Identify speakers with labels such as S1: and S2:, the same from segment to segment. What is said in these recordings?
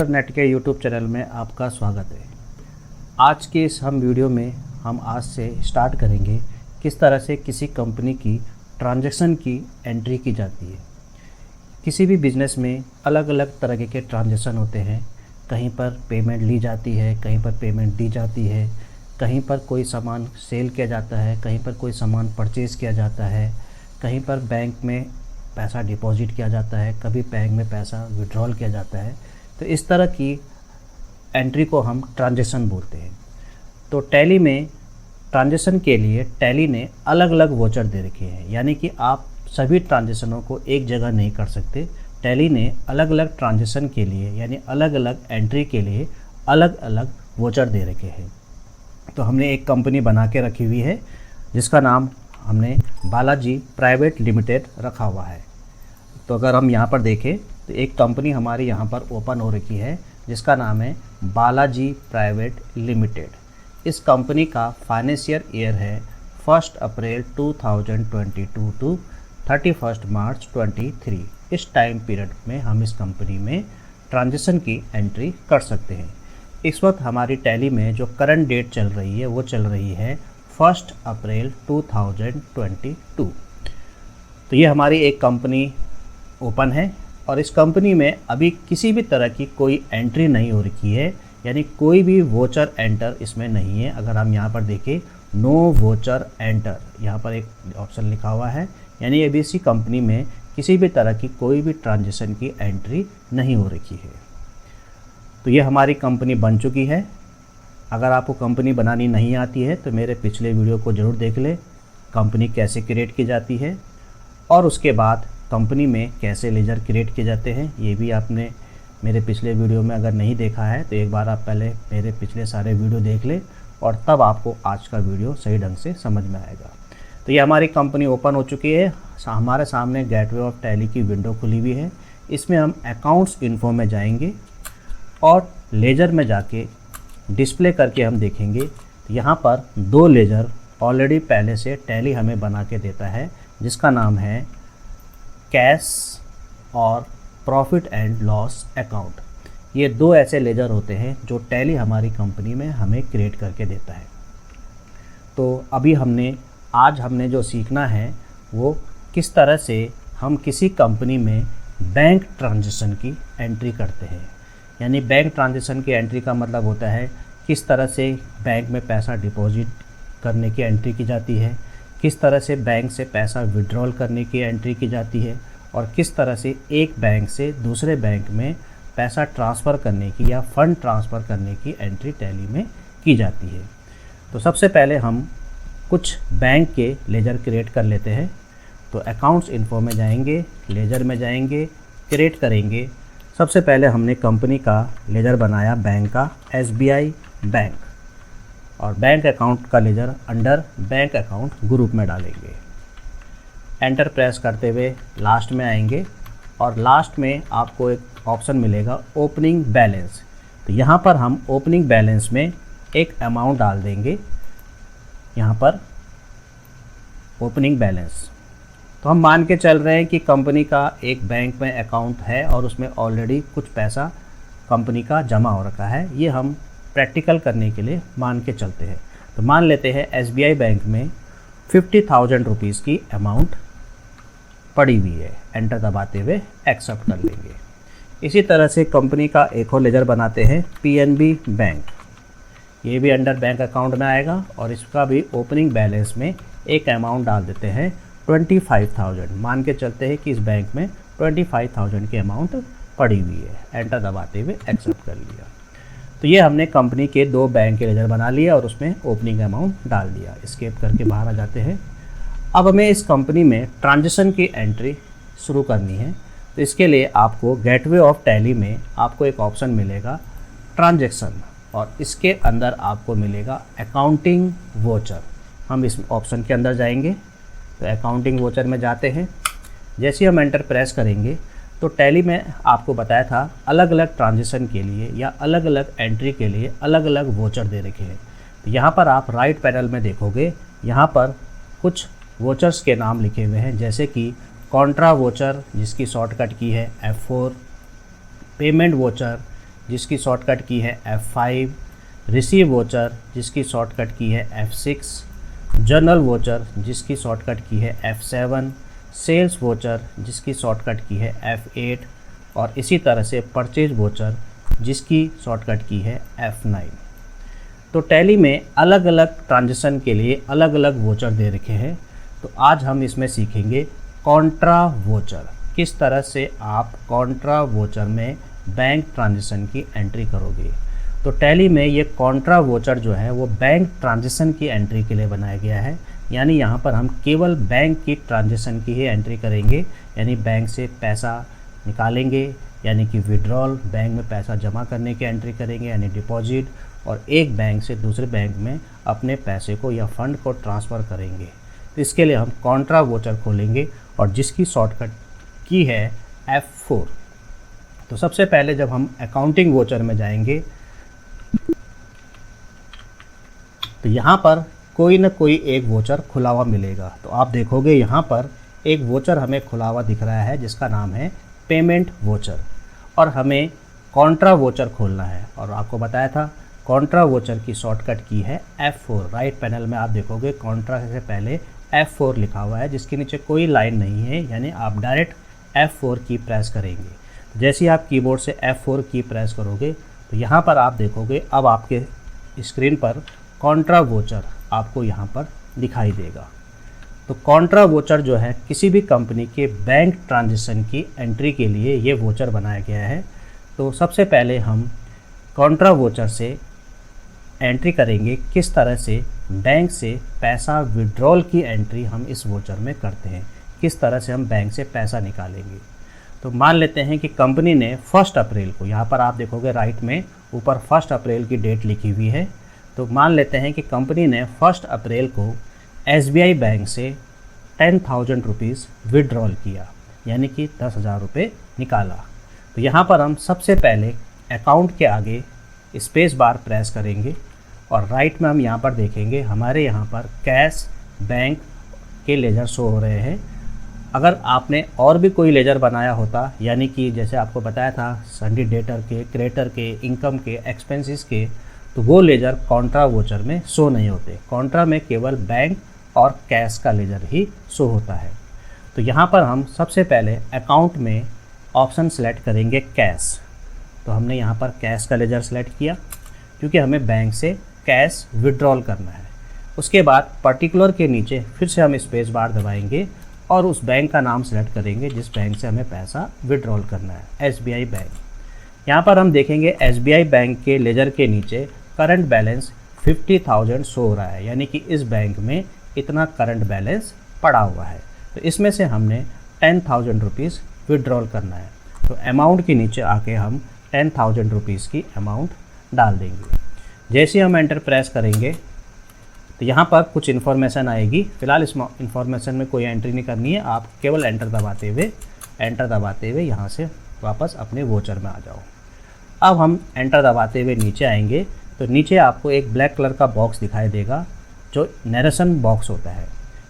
S1: Sir net के YouTube channel में आपका स्वागत है। आज के इस वीडियो में हम आज से स्टार्ट करेंगे किस तरह से किसी कंपनी की ट्रांजैक्शन की एंट्री की जाती है। किसी भी बिज़नेस में अलग अलग तरह के ट्रांजैक्शन होते हैं। कहीं पर पेमेंट ली जाती है, कहीं पर पेमेंट दी जाती है, कहीं पर कोई सामान सेल किया जाता है, कहीं पर कोई सामान परचेज़ किया जाता है, कहीं पर बैंक में पैसा डिपॉजिट किया जाता है, कभी बैंक में पैसा विड्रॉल किया जाता है। तो इस तरह की एंट्री को हम ट्रांजैक्शन बोलते हैं। तो टैली में ट्रांजैक्शन के लिए टैली ने अलग अलग वोचर दे रखे हैं, यानी कि आप सभी ट्रांजैक्शनों को एक जगह नहीं कर सकते। टैली ने अलग अलग ट्रांजैक्शन के लिए यानी अलग अलग एंट्री के लिए अलग अलग वोचर दे रखे हैं। तो हमने एक कंपनी बना के रखी हुई है जिसका नाम हमने बालाजी प्राइवेट लिमिटेड रखा हुआ है। तो अगर हम यहाँ पर देखें तो एक कंपनी हमारी यहाँ पर ओपन हो रखी है जिसका नाम है बालाजी प्राइवेट लिमिटेड। इस कंपनी का फाइनेंशियल ईयर है 1 अप्रैल 2022 टू 31 मार्च 23। इस टाइम पीरियड में हम इस कंपनी में ट्रांजैक्शन की एंट्री कर सकते हैं। इस वक्त हमारी टैली में जो करंट डेट चल रही है वो चल रही है 1 अप्रैल 2022। तो ये हमारी एक कंपनी ओपन है और इस कंपनी में अभी किसी भी तरह की कोई एंट्री नहीं हो रखी है, यानी कोई भी वोचर एंटर इसमें नहीं है। अगर हम यहाँ पर देखें नो वोचर एंटर, यहाँ पर एक ऑप्शन लिखा हुआ है, यानी अभी इसी कंपनी में किसी भी तरह की कोई भी ट्रांजैक्शन की एंट्री नहीं हो रखी है। तो ये हमारी कंपनी बन चुकी है। अगर आपको कंपनी बनानी नहीं आती है तो मेरे पिछले वीडियो को ज़रूर देख ले, कंपनी कैसे क्रिएट की जाती है और उसके बाद कंपनी में कैसे लेजर क्रिएट किए जाते हैं, ये भी आपने मेरे पिछले वीडियो में अगर नहीं देखा है तो एक बार आप पहले मेरे पिछले सारे वीडियो देख ले और तब आपको आज का वीडियो सही ढंग से समझ में आएगा। तो ये हमारी कंपनी ओपन हो चुकी है। हमारे सामने गेटवे ऑफ टैली की विंडो खुली हुई है। इसमें हम अकाउंट्स इन्फो में जाएंगे और लेजर में जाके डिस्प्ले करके हम देखेंगे। यहाँ पर 2 लेजर ऑलरेडी पहले से टैली हमें बना के देता है जिसका नाम है कैश और प्रॉफिट एंड लॉस अकाउंट। ये 2 ऐसे लेजर होते हैं जो टैली हमारी कंपनी में हमें क्रिएट करके देता है। तो अभी आज हमने जो सीखना है वो किस तरह से हम किसी कंपनी में बैंक ट्रांजैक्शन की एंट्री करते हैं। यानी बैंक ट्रांजैक्शन की एंट्री का मतलब होता है किस तरह से बैंक में पैसा डिपॉजिट करने की एंट्री की जाती है, किस तरह से बैंक से पैसा विड्रॉल करने की एंट्री की जाती है और किस तरह से एक बैंक से दूसरे बैंक में पैसा ट्रांसफ़र करने की या फ़ंड ट्रांसफ़र करने की एंट्री टैली में की जाती है। तो सबसे पहले हम कुछ बैंक के लेजर क्रिएट कर लेते हैं। तो अकाउंट्स इन्फो में जाएंगे, लेजर में जाएंगे, क्रिएट करेंगे। सबसे पहले हमने कंपनी का लेजर बनाया बैंक का, SBI बैंक, और बैंक अकाउंट का ledger under bank account group में डालेंगे। एंटर प्रेस करते हुए लास्ट में आएंगे और लास्ट में आपको एक ऑप्शन मिलेगा ओपनिंग बैलेंस। तो यहाँ पर हम ओपनिंग बैलेंस में एक अमाउंट डाल देंगे। यहाँ पर ओपनिंग बैलेंस, तो हम मान के चल रहे हैं कि कंपनी का एक बैंक में अकाउंट है और उसमें ऑलरेडी कुछ पैसा कंपनी का जमा हो रखा है। ये हम प्रैक्टिकल करने के लिए मान के चलते हैं। तो मान लेते हैं SBI बैंक में 50,000 रुपीज़ की अमाउंट पड़ी हुई है। एंटर दबाते हुए एक्सेप्ट कर लेंगे। इसी तरह से कंपनी का एक और लेजर बनाते हैं PNB बैंक। ये भी अंडर बैंक अकाउंट में आएगा और इसका भी ओपनिंग बैलेंस में एक अमाउंट डाल देते हैं 25,000। मान के चलते हैं कि इस बैंक में 25,000 की अमाउंट पड़ी हुई है। एंटर दबाते हुए एक्सेप्ट कर लिया। तो ये हमने कंपनी के 2 बैंक के लेजर बना लिया और उसमें ओपनिंग अमाउंट डाल दिया। एस्केप करके बाहर आ जाते हैं। अब हमें इस कंपनी में ट्रांजैक्शन की एंट्री शुरू करनी है। तो इसके लिए आपको गेटवे ऑफ टैली में आपको एक ऑप्शन मिलेगा ट्रांजैक्शन और इसके अंदर आपको मिलेगा अकाउंटिंग वोचर। हम इस ऑप्शन के अंदर जाएंगे। तो अकाउंटिंग वोचर में जाते हैं। जैसे ही हम एंटर प्रेस करेंगे तो टैली में आपको बताया था अलग अलग ट्रांजैक्शन के लिए या अलग अलग एंट्री के लिए अलग अलग वोचर दे रखे हैं। तो यहाँ पर आप राइट पैनल में देखोगे, यहाँ पर कुछ वोचर्स के नाम लिखे हुए हैं, जैसे कि कॉन्ट्रा वोचर जिसकी शॉर्टकट की है F4, पेमेंट वोचर जिसकी शॉर्टकट की है F5, रिसीव वोचर जिसकी शॉर्टकट की है F6, जर्नल वोचर जिसकी शॉर्टकट की है F7, सेल्स वोचर जिसकी शॉर्टकट की है F8 और इसी तरह से परचेज वोचर जिसकी शॉर्टकट की है F9। तो टैली में अलग अलग ट्रांजेक्शन के लिए अलग अलग वोचर दे रखे हैं। तो आज हम इसमें सीखेंगे कॉन्ट्रा वोचर, किस तरह से आप कॉन्ट्रा वोचर में बैंक ट्रांजेक्शन की एंट्री करोगे। तो टैली में ये कॉन्ट्रा वोचर जो है वो बैंक ट्रांजेक्शन की एंट्री के लिए बनाया गया है, यानी यहाँ पर हम केवल बैंक की ट्रांजेक्शन की ही एंट्री करेंगे, यानी बैंक से पैसा निकालेंगे, यानी कि विड्रॉल, बैंक में पैसा जमा करने की एंट्री करेंगे यानी डिपॉजिट, और एक बैंक से दूसरे बैंक में अपने पैसे को या फंड को ट्रांसफ़र करेंगे। तो इसके लिए हम कॉन्ट्रा वोचर खोलेंगे और जिसकी शॉर्टकट की है F4। तो सबसे पहले जब हम अकाउंटिंग वोचर में जाएंगे तो यहाँ पर कोई ना कोई एक वोचर खुला हुआ मिलेगा। तो आप देखोगे यहाँ पर एक वोचर हमें खुला हुआ दिख रहा है जिसका नाम है पेमेंट वोचर, और हमें कॉन्ट्रा वोचर खोलना है। और आपको बताया था कॉन्ट्रा वोचर की शॉर्टकट की है F4। राइट पैनल में आप देखोगे कॉन्ट्रा से पहले F4 लिखा हुआ है जिसके नीचे कोई लाइन नहीं है, यानी आप डायरेक्ट F4 की प्रेस करेंगे। जैसे ही आप कीबोर्ड से F4 की प्रेस करोगे तो यहाँ पर आप देखोगे अब आपके स्क्रीन पर कॉन्ट्रा वोचर आपको यहाँ पर दिखाई देगा। तो कॉन्ट्रा वोचर जो है किसी भी कंपनी के बैंक ट्रांजेक्शन की एंट्री के लिए ये वोचर बनाया गया है। तो सबसे पहले हम कॉन्ट्रा वोचर से एंट्री करेंगे, किस तरह से बैंक से पैसा विड्रॉल की एंट्री हम इस वोचर में करते हैं, किस तरह से हम बैंक से पैसा निकालेंगे। तो मान लेते हैं कि कंपनी ने 1 अप्रैल को, यहाँ पर आप देखोगे राइट में ऊपर 1 अप्रैल की डेट लिखी हुई है। तो मान लेते हैं कि कंपनी ने 1 अप्रैल को SBI बैंक से 10,000 रुपीज़ विड्रॉल किया, यानी कि 10,000 रुपये निकाला। तो यहाँ पर हम सबसे पहले अकाउंट के आगे स्पेस बार प्रेस करेंगे और राइट में हम यहाँ पर देखेंगे हमारे यहाँ पर कैश बैंक के लेजर शो हो रहे हैं। अगर आपने और भी कोई लेजर बनाया होता, यानी कि जैसे आपको बताया था सन्डी डेटर के, क्रेडिटर के, इनकम के, एक्सपेंसेस के, तो वो लेजर कॉन्ट्रा वोचर में शो नहीं होते। कॉन्ट्रा में केवल बैंक और कैश का लेजर ही शो होता है। तो यहाँ पर हम सबसे पहले अकाउंट में ऑप्शन सेलेक्ट करेंगे कैश। तो हमने यहाँ पर कैश का लेजर सेलेक्ट किया क्योंकि हमें बैंक से कैश विड्रॉल करना है। उसके बाद पर्टिकुलर के नीचे फिर से हम स्पेस बार दबाएंगे और उस बैंक का नाम सेलेक्ट करेंगे जिस बैंक से हमें पैसा विड्रॉल करना है, SBI बैंक। यहाँ पर हम देखेंगे SBI बैंक के लेजर के नीचे करंट बैलेंस 50,000 शो हो रहा है, यानी कि इस बैंक में इतना करंट बैलेंस पड़ा हुआ है। तो इसमें से हमने 10,000 रुपीज़ विड्रॉल करना है। तो अमाउंट के नीचे आके हम 10,000 रुपीज़ की अमाउंट डाल देंगे। जैसे हम एंटर प्रेस करेंगे तो यहाँ पर कुछ इन्फॉर्मेशन आएगी। फ़िलहाल इस इन्फॉर्मेशन में कोई एंट्री नहीं करनी है, आप केवल एंटर दबाते हुए यहाँ से वापस अपने वोचर में आ जाओ। अब हम एंटर दबाते हुए नीचे आएंगे तो नीचे आपको एक ब्लैक कलर का बॉक्स दिखाई देगा जो नरेशन बॉक्स होता है,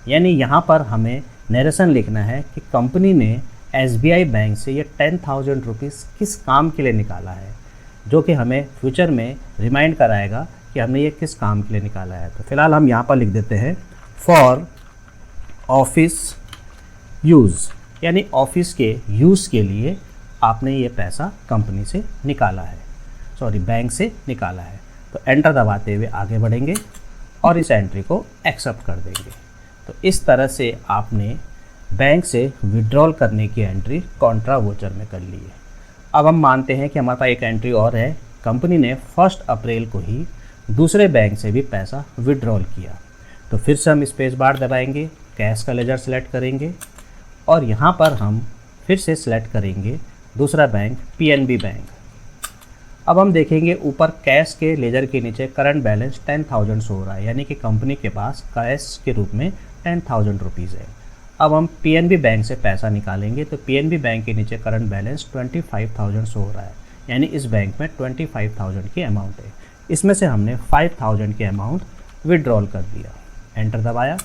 S1: यानी यहाँ पर हमें नरेशन लिखना है कि कंपनी ने SBI बैंक से ये 10,000 रुपीज़ किस काम के लिए निकाला है, जो कि हमें फ्यूचर में रिमाइंड कराएगा कि हमने ये किस काम के लिए निकाला है। तो फिलहाल हम यहाँ पर लिख देते हैं फॉर ऑफिस यूज़, यानी ऑफिस के यूज़ के लिए आपने ये पैसा कंपनी से निकाला है, बैंक से निकाला है। तो एंटर दबाते हुए आगे बढ़ेंगे और इस एंट्री को एक्सेप्ट कर देंगे। तो इस तरह से आपने बैंक से विड्रॉल करने की एंट्री कॉन्ट्रा वोचर में कर ली है। अब हम मानते हैं कि हमारे पास एक एंट्री और है, कंपनी ने 1 अप्रैल को ही दूसरे बैंक से भी पैसा विड्रॉल किया। तो फिर से हम स्पेस बार दबाएंगे, कैश का लेजर सेलेक्ट करेंगे और यहाँ पर हम फिर से सेलेक्ट करेंगे दूसरा बैंक PNB बैंक। अब हम देखेंगे ऊपर कैश के लेजर के नीचे करंट बैलेंस 10,000 शो हो रहा है, यानी कि कंपनी के पास कैश के रूप में 10,000 रुपीज़ है। अब हम PNB बैंक से पैसा निकालेंगे तो PNB बैंक के नीचे करंट बैलेंस 25,000 शो हो रहा है, यानी इस बैंक में 25,000 की अमाउंट है। इसमें से हमने 5,000 की अमाउंट विड्रॉल कर दिया। एंटर दबाया,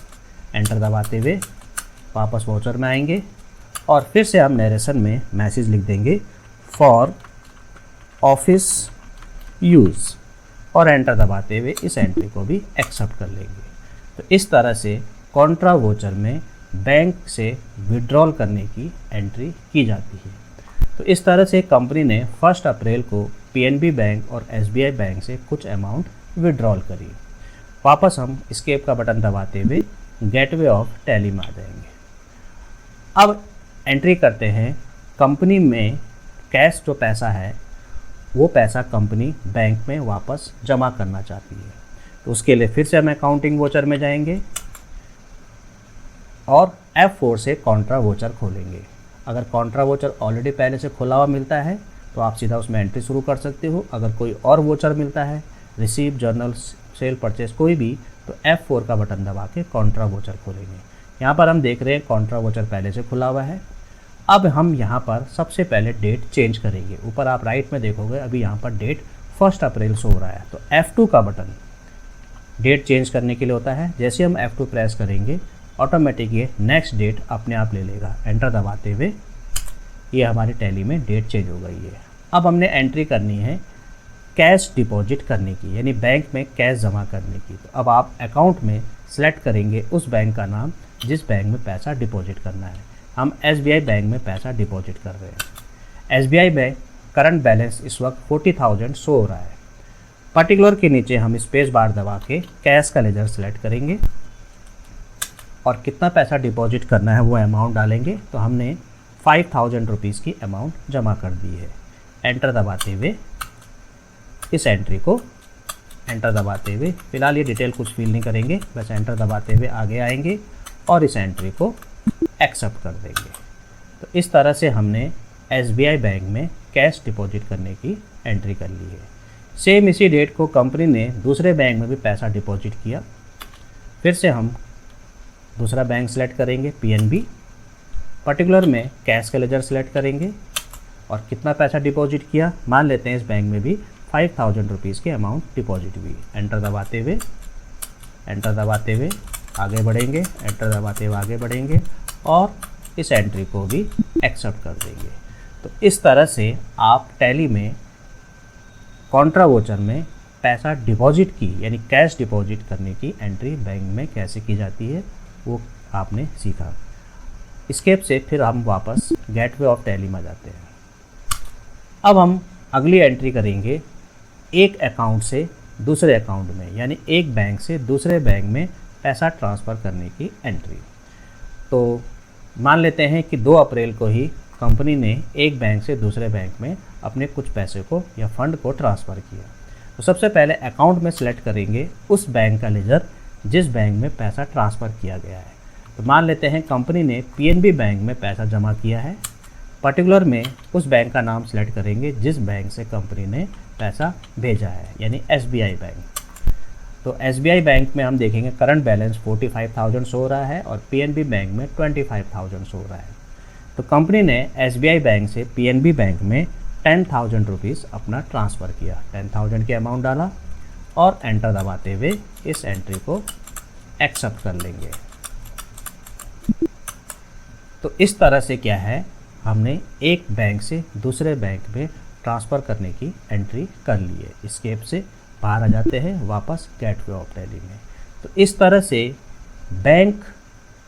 S1: एंटर दबाते हुए वापस वाउचर में आएंगे और फिर से हम नरेशन में मैसेज लिख देंगे फॉर ऑफिस यूज़ और एंटर दबाते हुए इस एंट्री को भी एक्सेप्ट कर लेंगे। तो इस तरह से कॉन्ट्रा वोचर में बैंक से विड्रॉल करने की एंट्री की जाती है। तो इस तरह से कंपनी ने 1 अप्रैल को पीएनबी बैंक और एसबीआई बैंक से कुछ अमाउंट विड्रॉल करी। वापस हम एस्केप का बटन दबाते हुए गेटवे ऑफ टैली में आ जाएंगे। अब एंट्री करते हैं कंपनी में कैश जो पैसा है वो पैसा कंपनी बैंक में वापस जमा करना चाहती है। तो उसके लिए फिर से हम अकाउंटिंग वोचर में जाएंगे और F4 से कॉन्ट्रा वोचर खोलेंगे। अगर कॉन्ट्रा वोचर ऑलरेडी पहले से खुला हुआ मिलता है तो आप सीधा उसमें एंट्री शुरू कर सकते हो। अगर कोई और वोचर मिलता है, रिसीव, जर्नल, सेल, परचेस कोई भी, तो F4 का बटन दबा के कॉन्ट्रा वोचर खोलेंगे। यहाँ पर हम देख रहे हैं कॉन्ट्रा वोचर पहले से खुला हुआ है। अब हम यहाँ पर सबसे पहले डेट चेंज करेंगे। ऊपर आप राइट में देखोगे अभी यहाँ पर डेट 1 अप्रैल शो हो रहा है। तो F2 का बटन डेट चेंज करने के लिए होता है। जैसे हम F2 प्रेस करेंगे ऑटोमेटिक ये नेक्स्ट डेट अपने आप ले लेगा। एंटर दबाते हुए ये हमारी टैली में डेट चेंज हो गई है। अब हमने एंट्री करनी है कैश डिपॉजिट करने की, यानी बैंक में कैश जमा करने की। तो अब आप अकाउंट में सेलेक्ट करेंगे उस बैंक का नाम जिस बैंक में पैसा डिपॉजिट करना है। हम एसबीआई बैंक में पैसा डिपॉजिट कर रहे हैं। एसबीआई बैंक करंट बैलेंस इस वक्त 40,000 शो हो रहा है। पर्टिकुलर के नीचे हम स्पेस बार दबा के कैश का लेजर सेलेक्ट करेंगे और कितना पैसा डिपॉजिट करना है वो अमाउंट डालेंगे। तो हमने 5,000 रुपीज़ की अमाउंट जमा कर दी है। एंटर दबाते हुए इस एंट्री को एंटर दबाते हुए, फिलहाल ये डिटेल कुछ फिल नहीं करेंगे, बस एंटर दबाते हुए आगे आएंगे और इस एंट्री को एक्सेप्ट कर देंगे। तो इस तरह से हमने एसबीआई बैंक में कैश डिपॉजिट करने की एंट्री कर ली है। सेम इसी डेट को कंपनी ने दूसरे बैंक में भी पैसा डिपॉजिट किया। फिर से हम दूसरा बैंक सेलेक्ट करेंगे पीएनबी, पर्टिकुलर में कैश का लेजर सेलेक्ट करेंगे और कितना पैसा डिपॉजिट किया, मान लेते हैं इस बैंक में भी 5,000 रुपीज़ की अमाउंट डिपॉजिट हुई। एंटर दबाते हुए आगे बढ़ेंगे, एंटर दबाते हुए आगे बढ़ेंगे और इस एंट्री को भी एक्सेप्ट कर देंगे। तो इस तरह से आप टैली में कॉन्ट्रा वोचर में पैसा डिपॉजिट की, यानी कैश डिपॉजिट करने की एंट्री बैंक में कैसे की जाती है वो आपने सीखा। एस्केप से फिर हम वापस गेटवे ऑफ टैली में जाते हैं। अब हम अगली एंट्री करेंगे एक अकाउंट से दूसरे अकाउंट में, यानी एक बैंक से दूसरे बैंक में पैसा ट्रांसफ़र करने की एंट्री। तो मान लेते हैं कि 2 अप्रैल को ही कंपनी ने एक बैंक से दूसरे बैंक में अपने कुछ पैसे को या फंड को ट्रांसफ़र किया। तो सबसे पहले अकाउंट में सेलेक्ट करेंगे उस बैंक का लेजर जिस बैंक में पैसा ट्रांसफ़र किया गया है। तो मान लेते हैं कंपनी ने पीएनबी बैंक में पैसा जमा किया है। पर्टिकुलर में उस बैंक का नाम सेलेक्ट करेंगे जिस बैंक से कंपनी ने पैसा भेजा है, यानी एसबीआई बैंक। तो एसबीआई बैंक में हम देखेंगे करंट बैलेंस 45,000 शो हो रहा है और पीएनबी बैंक में 25,000 शो हो रहा है। तो कंपनी ने एसबीआई बैंक से पीएनबी बैंक में 10,000 रुपीज़ अपना ट्रांसफ़र किया। 10,000 की अमाउंट डाला और एंटर दबाते हुए इस एंट्री को एक्सेप्ट कर लेंगे। तो इस तरह से क्या है, हमने एक बैंक से दूसरे बैंक में ट्रांसफ़र करने की एंट्री कर ली है। एस्केप से बाहर आ जाते हैं वापस गेटवे ऑफ टैली में। तो इस तरह से बैंक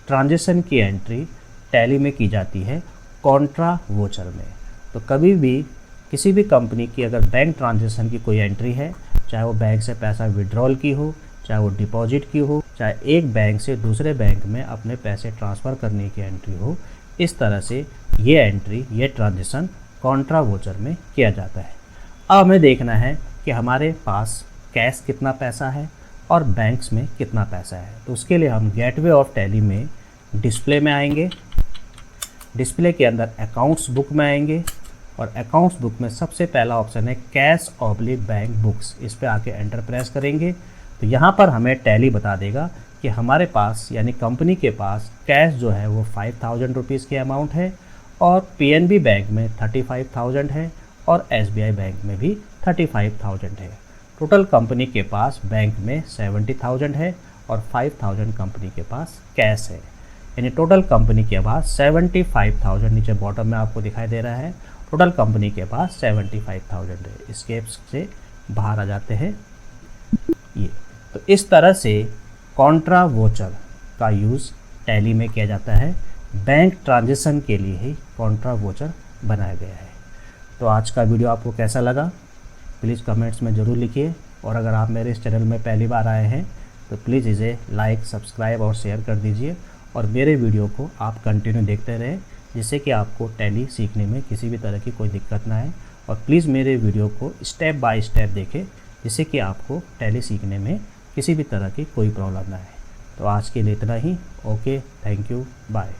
S1: ट्रांजैक्शन की एंट्री टैली में की जाती है कॉन्ट्रा वोचर में। तो कभी भी किसी भी कंपनी की अगर बैंक ट्रांजैक्शन की कोई एंट्री है, चाहे वो बैंक से पैसा विड्रॉल की हो, चाहे वो डिपॉजिट की हो, चाहे एक बैंक से दूसरे बैंक में अपने पैसे ट्रांसफ़र करने की एंट्री हो, इस तरह से ये एंट्री, ये ट्रांजैक्शन कॉन्ट्रा वोचर में किया जाता है। अब हमें देखना है कि हमारे पास कैश कितना पैसा है और बैंक्स में कितना पैसा है। तो उसके लिए हम गेटवे ऑफ टैली में डिस्प्ले में आएंगे, डिस्प्ले के अंदर अकाउंट्स बुक में आएंगे और अकाउंट्स बुक में सबसे पहला ऑप्शन है कैश ऑब्लिक बैंक बुक्स। इस पर आके एंटर प्रेस करेंगे तो यहाँ पर हमें टैली बता देगा कि हमारे पास, यानी कंपनी के पास कैश जो है वो 5,000 रुपीज़ की अमाउंट है और पीएनबी बैंक में 35,000 है और एसबीआई बैंक में भी 35,000 है। टोटल कंपनी के पास बैंक में 70,000 है और 5,000 कंपनी के पास कैश है, यानी टोटल कंपनी के पास 75,000 नीचे बॉटम में आपको दिखाई दे रहा है। टोटल कंपनी के पास 75,000 है। इसके से बाहर आ जाते हैं ये। तो इस तरह से कॉन्ट्रा वोचर का यूज़ टैली में किया जाता है। बैंक ट्रांजैक्शन के लिए ही कॉन्ट्रा वोचर बनाया गया है। तो आज का वीडियो आपको कैसा लगा प्लीज़ कमेंट्स में ज़रूर लिखिए, और अगर आप मेरे इस चैनल में पहली बार आए हैं तो प्लीज़ इसे लाइक, सब्सक्राइब और शेयर कर दीजिए, और मेरे वीडियो को आप कंटिन्यू देखते रहें जिससे कि आपको टैली सीखने में किसी भी तरह की कोई दिक्कत ना आए। और प्लीज़ मेरे वीडियो को स्टेप बाय स्टेप देखें जिससे कि आपको टैली सीखने में किसी भी तरह की कोई प्रॉब्लम ना आए। तो आज के लिए इतना ही। Okay, thank you, bye.